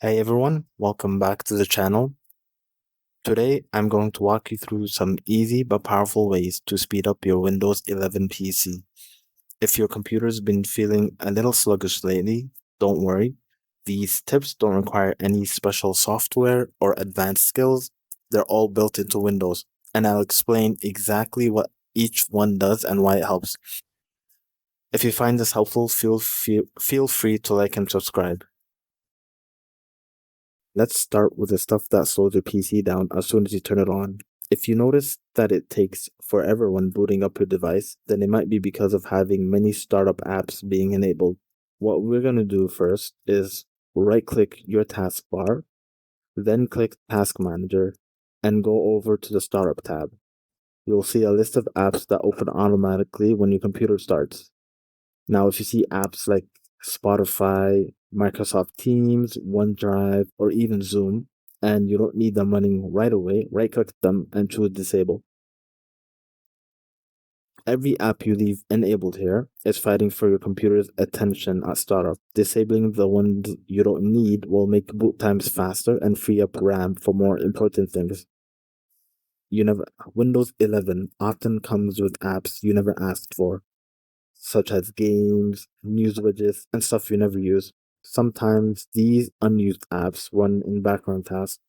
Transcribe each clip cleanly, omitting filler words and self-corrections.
Hey everyone, welcome back to the channel. Today I'm going to walk you through some easy but powerful ways to speed up your Windows 11 PC. If your computer's been feeling a little sluggish lately, don't worry. These tips don't require any special software or advanced skills. They're all built into Windows, and I'll explain exactly what each one does and why it helps. If you find this helpful, feel free to like and subscribe. Let's start with the stuff that slows your PC down as soon as you turn it on. If you notice that it takes forever when booting up your device, then it might be because of having many startup apps being enabled. What we're going to do first is right click your taskbar, then click Task Manager, and go over to the Startup tab. You'll see a list of apps that open automatically when your computer starts. Now, if you see apps like Spotify, Microsoft Teams, OneDrive, or even Zoom, and you don't need them running right away, right click them and choose Disable. Every app you leave enabled here is fighting for your computer's attention at startup. Disabling the ones you don't need will make boot times faster and free up RAM for more important things. Windows 11 often comes with apps you never asked for, such as games, news widgets, and stuff you never use. Sometimes these unused apps run in background tasks.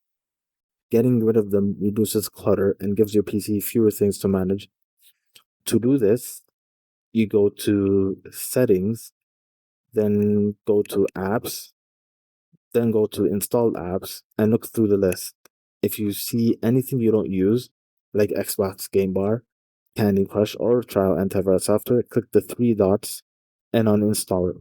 Getting rid of them reduces clutter and gives your PC fewer things to manage. To do this, you go to Settings, then go to Apps, then go to Installed Apps, and look through the list. If you see anything you don't use, like Xbox Game Bar, Candy Crush, or Trial Antivirus Software, click the three dots and uninstall it.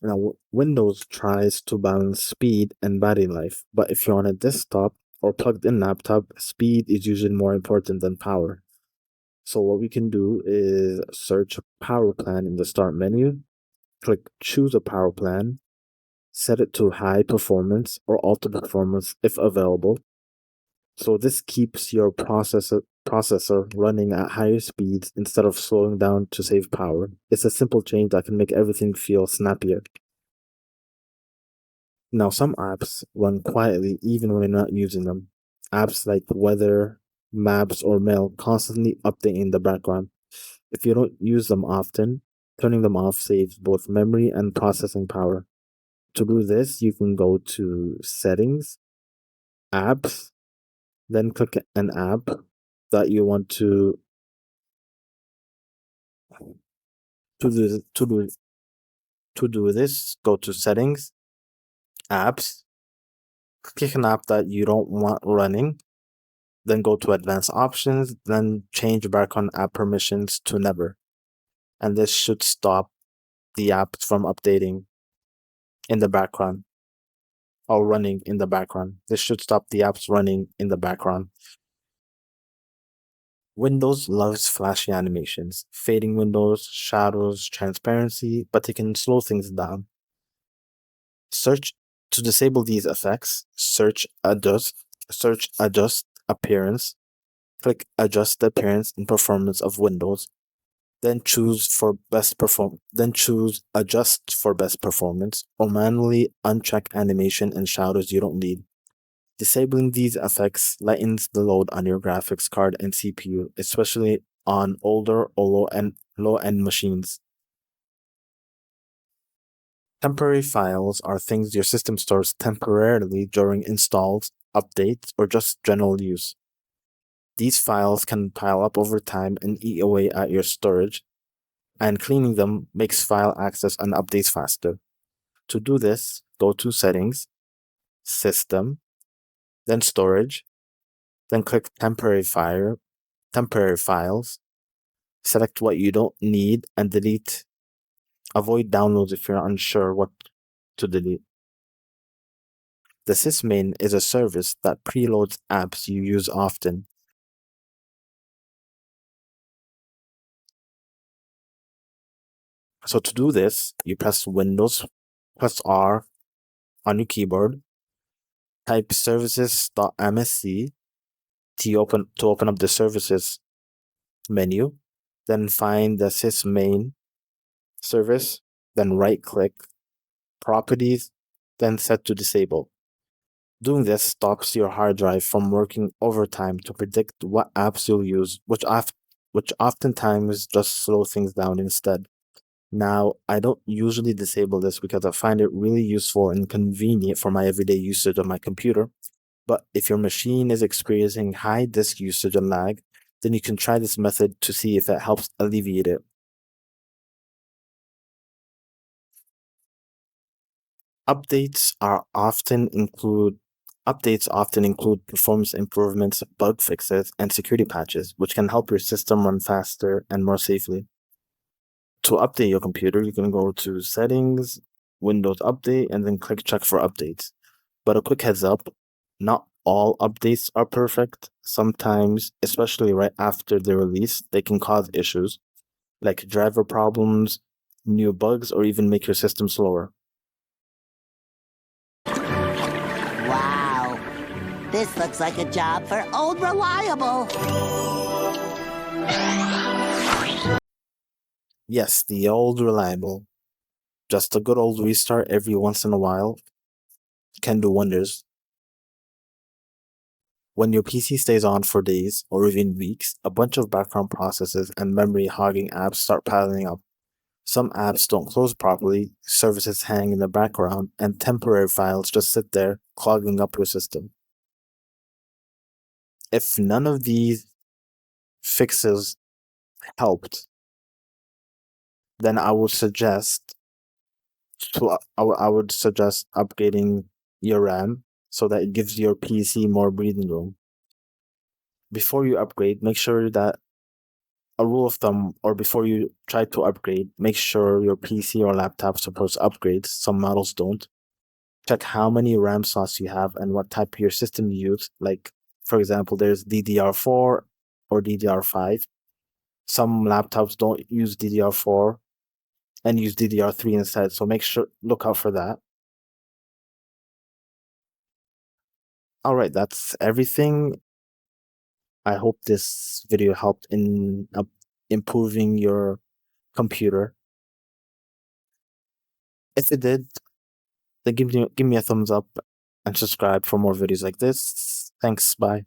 Now, Windows tries to balance speed and battery life, but if you're on a desktop or plugged in laptop, speed is usually more important than power. So what we can do is search power plan in the start menu, click choose a power plan, set it to high performance or ultra performance if available. So this keeps your processor running at higher speeds instead of slowing down to save power. It's a simple change that can make everything feel snappier. Now, some apps run quietly even when you're not using them. Apps like weather, maps, or mail constantly update in the background. If you don't use them often, turning them off saves both memory and processing power. To do this, you can go to Settings, Apps, then click an app that you want to do to do this. Go to Settings, Apps, click an app that you don't want running, then go to Advanced Options, then change background app permissions to Never. And this should stop the apps from updating in the background or running in the background. This should stop the apps running in the background. Windows loves flashy animations, fading windows, shadows, transparency, but they can slow things down. Search to disable these effects, search adjust appearance, click adjust the appearance and performance of Windows, then choose adjust for best performance or manually uncheck animation and shadows you don't need. Disabling these effects lightens the load on your graphics card and CPU, especially on older or low-end machines. Temporary files are things your system stores temporarily during installs, updates, or just general use. These files can pile up over time and eat away at your storage, and cleaning them makes file access and updates faster. To do this, go to Settings, System, then Storage, then click Temporary Files, select what you don't need and delete. Avoid downloads if you're unsure what to delete. The sysmin is a service that preloads apps you use often. So to do this, you press Windows plus R on your keyboard, type services.msc to open up the services menu, then find the sysmin service, then right click properties, then set to disable. Doing this stops your hard drive from working overtime to predict what apps you'll use, which oftentimes just slow things down instead. Now, I don't usually disable this because I find it really useful and convenient for my everyday usage of my computer. But if your machine is experiencing high disk usage and lag, then you can try this method to see if it helps alleviate it. Updates are often include Updates often include performance improvements, bug fixes, and security patches, which can help your system run faster and more safely. To update your computer, you can go to Settings, Windows Update, and then click Check for Updates. But a quick heads up, not all updates are perfect. Sometimes, especially right after the release, they can cause issues like driver problems, new bugs, or even make your system slower. Wow. This looks like a job for Old Reliable. Yes, the old reliable. Just a good old restart every once in a while can do wonders. When your PC stays on for days or even weeks, a bunch of background processes and memory hogging apps start piling up. Some apps don't close properly, services hang in the background, and temporary files just sit there, clogging up your system. If none of these fixes helped, then I would suggest upgrading your RAM so that it gives your PC more breathing room. Before you upgrade, make sure that a rule of thumb, or before you try to upgrade, make sure your PC or laptop supports upgrades. Some models don't. Check how many RAM slots you have and what type of your system you use. Like, for example, there's DDR4 or DDR5. Some laptops don't use DDR4 and use DDR3 instead. So look out for that. All right, that's everything. I hope this video helped in improving your computer. If it did, then give me a thumbs up and subscribe for more videos like this. Thanks. Bye.